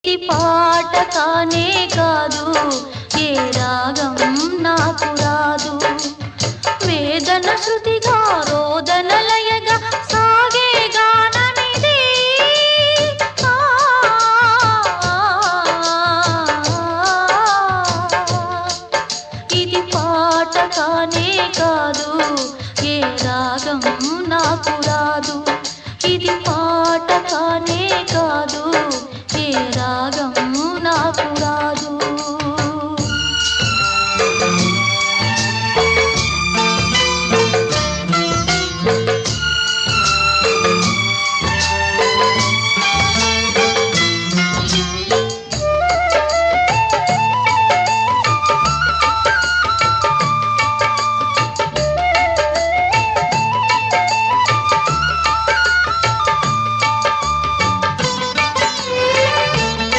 ఇది పాట కానే కాదు, ఏ రాగం నాకు రాదు. వేదన శృతిగా రోదన లయగా సాగే గానమిది. ఇది పాట కానే కాదు, ఏ రాగం నాకు రాదు. ఇది పాట కానే కాదు, ఏ రాగం